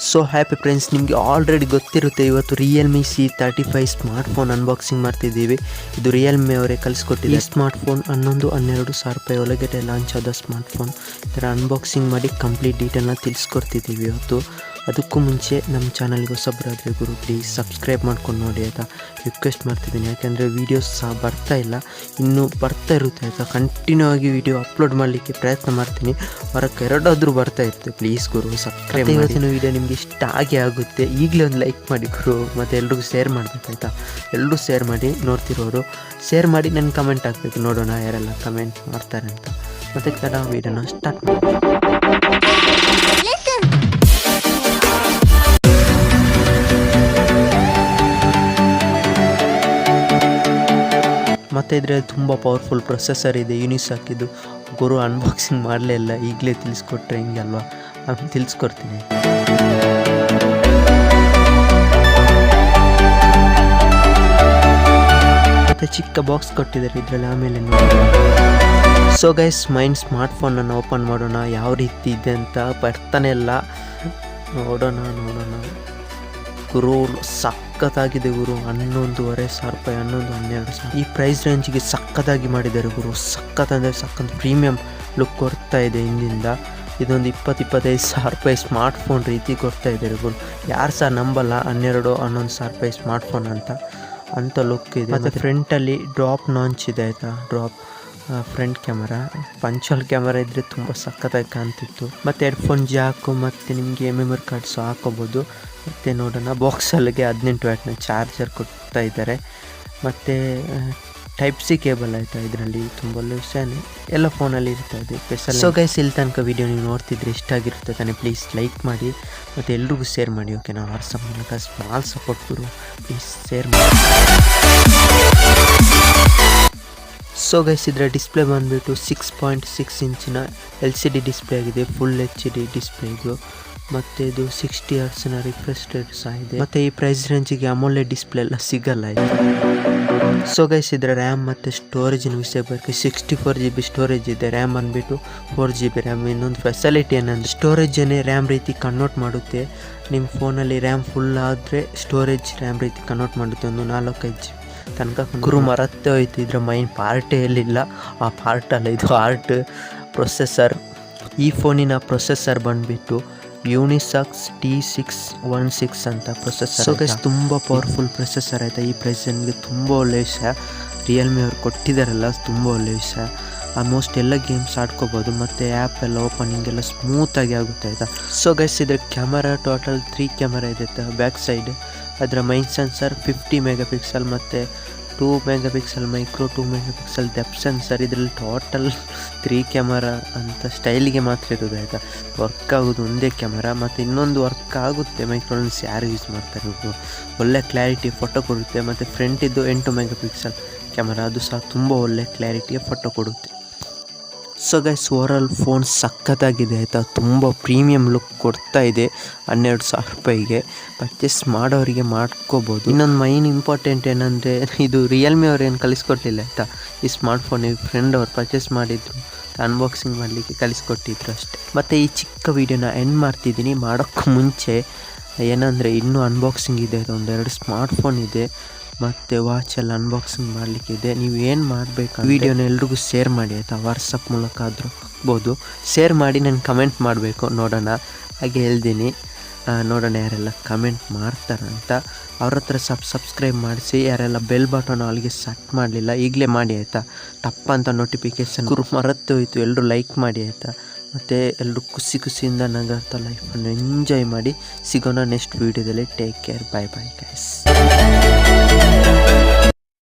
So happy friends, ನಿಮಗೆ already ಗೊತ್ತಿರುತ್ತೆ ಇವತ್ತು realme C35 ಸ್ಮಾರ್ಟ್ಫೋನ್ ಅನ್ಬಾಕ್ಸಿಂಗ್ ಮಾಡ್ತಿದ್ದೀವಿ. ಇದು realme ಅವರೇ ಕಳಿಸ್ಕೊಟ್ಟಿದೆ. ಈ ಸ್ಮಾರ್ಟ್ಫೋನ್ 11-12 ಸಾವಿರ ರೂಪಾಯಿ ಒಳಗಡೆ ಲಾಂಚ್ ಆದ ಸ್ಮಾರ್ಟ್ಫೋನ್. ಇದರ ಅನ್ಬಾಕ್ಸಿಂಗ್ ಮಾಡಿ ಕಂಪ್ಲೀಟ್ ಡೀಟೇಲ್ನ ತಿಳಿಸ್ಕೊಡ್ತಿದ್ದೀವಿ ಇವತ್ತು. ಅದಕ್ಕೂ ಮುಂಚೆ ನಮ್ಮ ಚಾನಲ್ಗೆ ಹೊಸಬರಾದರೆ ಗುರು ಪ್ಲೀಸ್ ಸಬ್ಸ್ಕ್ರೈಬ್ ಮಾಡ್ಕೊಂಡು ನೋಡಿ ಆಯಿತಾ, ರಿಕ್ವೆಸ್ಟ್ ಮಾಡ್ತಿದ್ದೀನಿ. ಯಾಕೆಂದರೆ ವೀಡಿಯೋಸ್ ಸಹ ಬರ್ತಾ ಇಲ್ಲ, ಇನ್ನೂ ಬರ್ತಾ ಇರುತ್ತೆ ಆಯಿತಾ. ಕಂಟಿನ್ಯೂ ಆಗಿ ವೀಡಿಯೋ ಅಪ್ಲೋಡ್ ಮಾಡಲಿಕ್ಕೆ ಪ್ರಯತ್ನ ಮಾಡ್ತೀನಿ, ವಾರಕ್ಕೆ 2 ಬರ್ತಾ ಇರುತ್ತೆ. ಪ್ಲೀಸ್ ಗುರು ಸಬ್ಸ್ಕ್ರೈಬ್ ಮಾಡಿ. ಇವತ್ತಿನ ವೀಡಿಯೋ ನಿಮಗೆ ಇಷ್ಟ ಆಗೇ ಆಗುತ್ತೆ. ಈಗಲೇ ಒಂದು ಲೈಕ್ ಮಾಡಿ ಗುರು, ಮತ್ತು ಎಲ್ರಿಗೂ ಶೇರ್ ಮಾಡಬೇಕಾಯ್ತಾ. ಎಲ್ಲರೂ ಶೇರ್ ಮಾಡಿ, ನೋಡ್ತಿರೋರು ಶೇರ್ ಮಾಡಿ ನನಗೆ ಕಮೆಂಟ್ ಹಾಕಬೇಕು, ನೋಡೋಣ ಯಾರೆಲ್ಲ ಕಮೆಂಟ್ ಮಾಡ್ತಾರೆ ಅಂತ. ಮತ್ತು ಕನ್ನಡ ವೀಡಿಯೋನ ಸ್ಟಾರ್ಟ್ ಮಾಡಿ. ಮತ್ತು ಇದರಲ್ಲಿ ತುಂಬ ಪವರ್ಫುಲ್ ಪ್ರೊಸೆಸರ್ ಇದೆ, ಯೂನಿಸ್ ಹಾಕಿದ್ದು. ಗುರು ಅನ್ಬಾಕ್ಸಿಂಗ್ ಮಾಡಲೇ ಇಲ್ಲ, ಈಗಲೇ ತಿಳಿಸ್ಕೊಟ್ರೆ ಹಿಂಗೆ ಅಲ್ವಾ, ನಾನು ತಿಳಿಸ್ಕೊಡ್ತೀನಿ. ಮತ್ತು ಚಿಕ್ಕ ಬಾಕ್ಸ್ ಕೊಟ್ಟಿದ್ದಾರೆ ಇದರಲ್ಲಿ, ಆಮೇಲೆ ನೋಡಿ. ಸೊ ಗೈಸ್, ಸ್ಮಾರ್ಟ್ಫೋನನ್ನು ಓಪನ್ ಮಾಡೋಣ, ಯಾವ ರೀತಿ ಇದೆ ಅಂತ. ಬರ್ತಾನೆ ಇಲ್ಲ, ನೋಡೋಣ. ಗುರು ಸಕ್ಕತ್ತಾಗಿದೆ ಗುರು, 11,500 ರೂಪಾಯಿ, 11-12 ಸಾವಿರ ಈ ಪ್ರೈಸ್ ರೇಂಜಿಗೆ ಸಕ್ಕತ್ತಾಗಿ ಮಾಡಿದ್ದಾರೆ ಗುರು. ಸಕ್ಕತ್ ಅಂದರೆ ಸಕ್ಕತ್ ಪ್ರೀಮಿಯಂ ಲುಕ್ ಕೊಡ್ತಾ ಇದೆ ಹಿಂದಿಂದ. ಇದೊಂದು 20-25 ಸಾವಿರ ರೂಪಾಯಿ ಸ್ಮಾರ್ಟ್ಫೋನ್ ರೀತಿ ಕೊಡ್ತಾ ಇದ್ದಾರೆ ಗುರು. ಯಾರು ಸಹ ನಂಬಲ್ಲ 12-11 ಸಾವಿರ ರೂಪಾಯಿ ಸ್ಮಾರ್ಟ್ಫೋನ್ ಅಂತ ಲುಕ್ ಇದೆ. ಮತ್ತು ಫ್ರಂಟಲ್ಲಿ ಡ್ರಾಪ್ ನಾಂಚ್ ಇದೆ ಆಯಿತಾ, drop front camera. Punctual camera ಇದ್ದರೆ ತುಂಬ ಸಕ್ಕತ್ತಾಗಿ ಕಾಣ್ತಿತ್ತು. ಮತ್ತು ಹೆಡ್ಫೋನ್ ಜಾಕು, ಮತ್ತು ನಿಮಗೆ ಮೆಮೊರಿ ಕಾರ್ಡ್ಸು ಹಾಕೋಬೋದು. ಮತ್ತು ನೋಡೋಣ, ಬಾಕ್ಸಲ್ಲಿಗೆ 18 ವ್ಯಾಟ್ನ ಚಾರ್ಜರ್ ಕೊಡ್ತಾ ಇದ್ದಾರೆ. ಮತ್ತು Type-C ಕೇಬಲ್ ಆಯಿತಾ, ಇದರಲ್ಲಿ ತುಂಬ ವಿಷಯನೇ ಎಲ್ಲ ಫೋನಲ್ಲಿ ಇರ್ತಾ ಇದೆ ಸ್ಪೆಷಲ್. ಸೊ ಗೈಸ್, ಇಲ್ಲಿ ತನಕ ವೀಡಿಯೋ ನೀವು ನೋಡ್ತಿದ್ರೆ ಇಷ್ಟ ಆಗಿರುತ್ತೆ ತಾನೆ, ಪ್ಲೀಸ್ ಲೈಕ್ ಮಾಡಿ ಮತ್ತು ಎಲ್ರಿಗೂ ಶೇರ್ ಮಾಡಿ. ಓಕೆ, ನಾವು ವಾಟ್ಸಪ್ ಮೂಲಕ ಸ್ಮಾಲ್ ಸಪೋರ್ಟ್ ಕೊಡು, ಪ್ಲೀಸ್ ಶೇರ್ ಮಾಡಿ. ಸೊ ಗೈಸ್, ಇದರ ಡಿಸ್ಪ್ಲೇ ಬಂದುಬಿಟ್ಟು 6.6 ಇಂಚಿನ LCD ಡಿಸ್ಪ್ಲೇ ಆಗಿದೆ, ಫುಲ್ HD ಡಿಸ್ಪ್ಲೇ ಇದು. ಮತ್ತು ಇದು 60 ಹರ್ಟ್ಸ್ನ ರಿಫ್ರೆಶ್ ರೇಟ್ ಸಹ ಇದೆ. ಮತ್ತು ಈ ಪ್ರೈಸ್ ರೇಂಜಿಗೆ ಅಮೋಲೆಡ್ ಡಿಸ್ಪ್ಲೇ ಎಲ್ಲ ಸಿಗಲ್ಲ ಇದು. ಸೊ ಗೈಸ್, ಇದರ ರ್ಯಾಮ್ ಮತ್ತು ಸ್ಟೋರೇಜಿನ ವಿಷಯ ಬಗ್ಗೆ 64 GB ಸ್ಟೋರೇಜ್ ಇದೆ. ರ್ಯಾಮ್ ಬಂದುಬಿಟ್ಟು 4 GB ರ್ಯಾಮ್. ಇನ್ನೊಂದು ಫೆಸಿಲಿಟಿ ಏನಂದರೆ ಸ್ಟೋರೇಜನ್ನೇ ರ್ಯಾಮ್ ರೀತಿ ಕನ್ವರ್ಟ್ ಮಾಡುತ್ತೆ. ನಿಮ್ಮ ಫೋನಲ್ಲಿ ರ್ಯಾಮ್ ಫುಲ್ ಆದರೆ ಸ್ಟೋರೇಜ್ ರ್ಯಾಮ್ ರೀತಿ ಕನ್ವರ್ಟ್ ಮಾಡುತ್ತೆ, ಒಂದು 4-5 GB ತನಕ. ಗುರು ಮರತ್ತೆ ಹೋಯ್ತು, ಇದರ ಮೈನ್ ಪಾರ್ಟೇ ಎಲ್ಲಿಲ್ಲ, ಆ ಪಾರ್ಟಲ್ಲ ಇದು ಆರ್ಟ್ ಪ್ರೊಸೆಸರ್. ಈ ಫೋನಿನ ಪ್ರೊಸೆಸರ್ ಬಂದುಬಿಟ್ಟು ಯೂನಿಸಾಕ್ಸ್ T616 ಅಂತ ಪ್ರೊಸೆಸರ್. ಸೊ ಗೈಸ್, ತುಂಬ ಪವರ್ಫುಲ್ ಪ್ರೊಸೆಸರ್ ಆಯಿತಾ. ಈ ಪ್ರೈಸ್ ನನಗೆ ತುಂಬ ಒಳ್ಳೆ ವಿಷಯ, ರಿಯಲ್ಮಿ ಅವ್ರು ಕೊಟ್ಟಿದ್ದಾರಲ್ಲ, ತುಂಬ ಒಳ್ಳೆ ವಿಷಯ. ಆಲ್ಮೋಸ್ಟ್ ಎಲ್ಲ ಗೇಮ್ಸ್ ಆಡ್ಕೋಬೋದು, ಮತ್ತು ಆ್ಯಪ್ ಎಲ್ಲ ಓಪನಿಂಗ್ ಎಲ್ಲ ಸ್ಮೂತಾಗಿ ಆಗುತ್ತೆ ಆಯಿತಾ. ಸೊ ಗೈಸ್, ಇದರ ಕ್ಯಾಮರಾ ಟೋಟಲ್ 3 ಕ್ಯಾಮರಾ ಇದೆ ಬ್ಯಾಕ್ ಸೈಡ್. ಅದರ ಮೈನ್ ಸೆನ್ಸರ್ 50 ಮೆಗಾಪಿಕ್ಸೆಲ್, ಮತ್ತು 2 megapixel micro, 2 megapixel depth sensor. ಇದರಲ್ಲಿ ಟೋಟಲ್ 3 ಕ್ಯಾಮರಾ ಅಂತ ಸ್ಟೈಲಿಗೆ ಮಾತ್ರ ಇರೋದು ಆಯಿತಾ. ವರ್ಕ್ ಆಗೋದು ಒಂದೇ ಕ್ಯಾಮರಾ, ಮತ್ತು ಇನ್ನೊಂದು ವರ್ಕ್ ಆಗುತ್ತೆ ಮೈಕ್ರೋ ಲೆನ್ಸ್ ಯಾರು ಯೂಸ್ ಮಾಡ್ತಾರೆ, ಒಳ್ಳೆ ಕ್ಲಾರಿಟಿ ಫೋಟೋ ಕೊಡುತ್ತೆ. ಮತ್ತು ಫ್ರಂಟ್ ಇದ್ದು 8 ಮೆಗಾಪಿಕ್ಸೆಲ್ ಕ್ಯಾಮರಾ, ಅದು ಸಹ ತುಂಬ ಒಳ್ಳೆ ಕ್ಲಾರಿಟಿಯ ಫೋಟೋ ಕೊಡುತ್ತೆ. ಸೊ ಗೈಸ್, ಓವರಾಲ್ ಫೋನ್ ಸಕ್ಕತ್ತಾಗಿದೆ ಆಯಿತಾ, ತುಂಬ ಪ್ರೀಮಿಯಂ ಲುಕ್ ಕೊಡ್ತಾ ಇದೆ. 12 ಸಾವಿರ ರೂಪಾಯಿಗೆ ಪರ್ಚೇಸ್ ಮಾಡೋರಿಗೆ ಮಾಡ್ಕೋಬೋದು. ಇನ್ನೊಂದು ಮೈನ್ ಇಂಪಾರ್ಟೆಂಟ್ ಏನಂದರೆ, ಇದು ರಿಯಲ್ಮಿ ಅವ್ರು ಏನು ಕಲಿಸ್ಕೊಟ್ಟಿಲ್ಲ ಆಯಿತಾ. ಈ ಸ್ಮಾರ್ಟ್ಫೋನ್ ಫ್ರೆಂಡ್ ಅವ್ರು ಪರ್ಚೇಸ್ ಮಾಡಿದ್ರು, ಅನ್ಬಾಕ್ಸಿಂಗ್ ಮಾಡಲಿಕ್ಕೆ ಕಲಿಸ್ಕೊಟ್ಟಿದ್ರು ಅಷ್ಟೇ. ಮತ್ತು ಈ ಚಿಕ್ಕ ವೀಡಿಯೋನ ಎಂಡ್ ಮಾಡ್ತಿದ್ದೀನಿ. ಮಾಡೋಕ್ಕೂ ಮುಂಚೆ ಏನಂದರೆ, ಇನ್ನೂ ಅನ್ಬಾಕ್ಸಿಂಗ್ ಇದೆ, ಒಂದೆರಡು ಸ್ಮಾರ್ಟ್ಫೋನ್ ಇದೆ, ಮತ್ತು ವಾಚೆಲ್ಲ ಅನ್ಬಾಕ್ಸಿಂಗ್ ಮಾಡಲಿಕ್ಕಿದೆ. ನೀವು ಏನು ಮಾಡಬೇಕು, ವೀಡಿಯೋನ ಎಲ್ರಿಗೂ ಶೇರ್ ಮಾಡಿ ಆಯಿತಾ. ವಾಟ್ಸಪ್ ಮೂಲಕ ಆದರೂ ಆಗ್ಬೋದು, ಶೇರ್ ಮಾಡಿ ನನಗೆ ಕಮೆಂಟ್ ಮಾಡಬೇಕು, ನೋಡೋಣ. ಹಾಗೆ ಹೇಳ್ತೀನಿ, ನೋಡೋಣ ಯಾರೆಲ್ಲ ಕಮೆಂಟ್ ಮಾಡ್ತಾರಂತ. ಅವ್ರ ಹತ್ರ ಸಬ್ಸ್ಕ್ರೈಬ್ ಮಾಡಿಸಿ. ಯಾರೆಲ್ಲ ಬೆಲ್ ಬಟನ್ ಅಲ್ಲಿಗೆ ಸೆಟ್ ಮಾಡಲಿಲ್ಲ, ಈಗಲೇ ಮಾಡಿ ಆಯಿತಾ. ಟಪ್ಪ ಅಂತ ನೋಟಿಫಿಕೇಷನ್ ಗುರು ಮರೆತು ಹೋಯಿತು, ಎಲ್ಲರೂ ಲೈಕ್ ಮಾಡಿ ಆಯಿತಾ. ಮತ್ತು ಎಲ್ಲರೂ ಖುಷಿಯಿಂದ ನಗರ್ತಾ ಲೈಫನ್ನು ಎಂಜಾಯ್ ಮಾಡಿ. ಸಿಗೋಣ ನೆಕ್ಸ್ಟ್ ವೀಡಿಯೋದಲ್ಲಿ. Take care, bye guys.